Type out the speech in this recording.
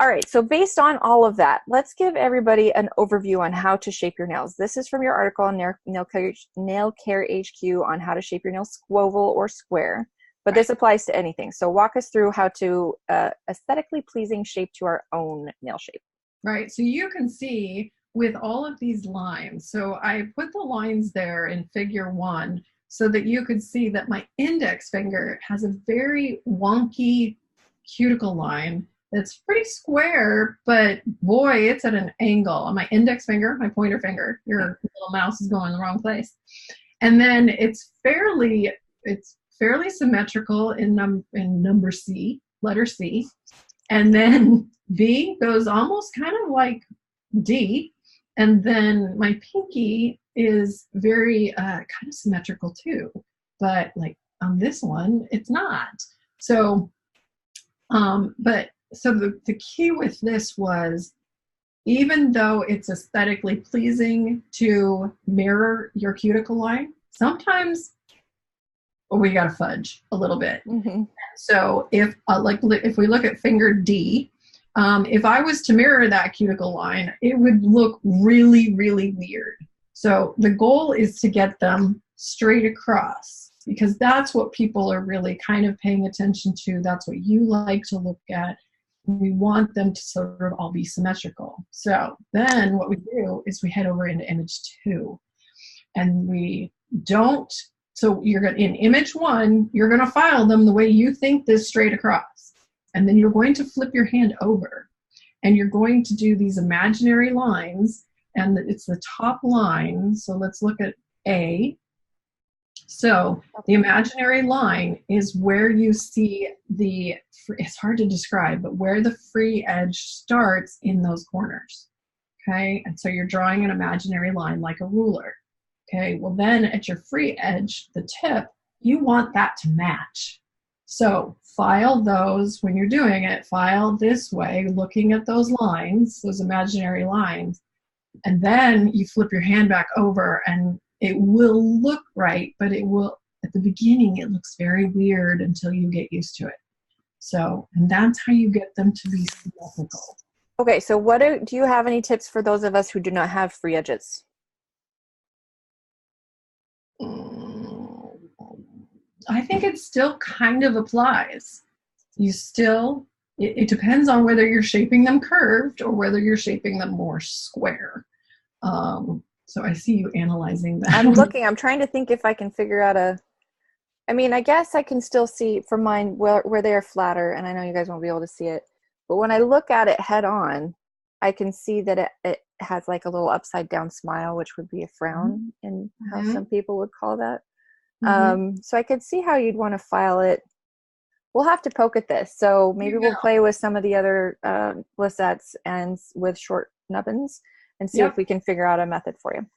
All right, so based on all of that, let's give everybody an overview on how to shape your nails. This is from your article on Nail Care HQ on how to shape your nails squoval or square, but this applies to anything. So walk us through how to aesthetically pleasing shape to our own nail shape. Right, so you can see with all of these lines, so I put the lines there in figure 1 so that you could see that my index finger has a very wonky cuticle line that's pretty square, but boy, it's at an angle. On my index finger, my pointer finger, your little mouse is going in the wrong place. And then it's fairly symmetrical in number C, letter C. And then B goes almost kind of like D. And then my pinky is very kind of symmetrical too. But like on this one, it's not. So, so the key with this was, even though it's aesthetically pleasing to mirror your cuticle line, sometimes we got to fudge a little bit. Mm-hmm. So if we look at finger D, if I was to mirror that cuticle line, it would look really, really weird. So the goal is to get them straight across, because that's what people are really kind of paying attention to. That's what you like to look at. We want them to sort of all be symmetrical. So then what we do is we head over into image 2, and we don't. So you're going in image 1, you're going to file them the way you think this straight across. And then you're going to flip your hand over, and you're going to do these imaginary lines, and it's the top line. So let's look at A. So the imaginary line is where you see it's hard to describe, but where the free edge starts in those corners. Okay, and so you're drawing an imaginary line like a ruler. Okay, well then at your free edge, the tip, you want that to match. So file those, when you're doing it, file this way, looking at those lines, those imaginary lines, and then you flip your hand back over, and it will look right, but it will, at the beginning, it looks very weird until you get used to it. So, and that's how you get them to be symmetrical. Okay, so do you have any tips for those of us who do not have free edges? I think it still kind of applies. It depends on whether you're shaping them curved or whether you're shaping them more square. So I see you analyzing that. I'm trying to think if I can figure out I guess I can still see from mine where they are flatter, and I know you guys won't be able to see it, but when I look at it head on, I can see that it has like a little upside down smile, which would be a frown in how some people would call that. So I could see how you'd want to file it. We'll have to poke at this. So maybe we'll play with some of the other Blissettes and with short nubbins and see if we can figure out a method for you.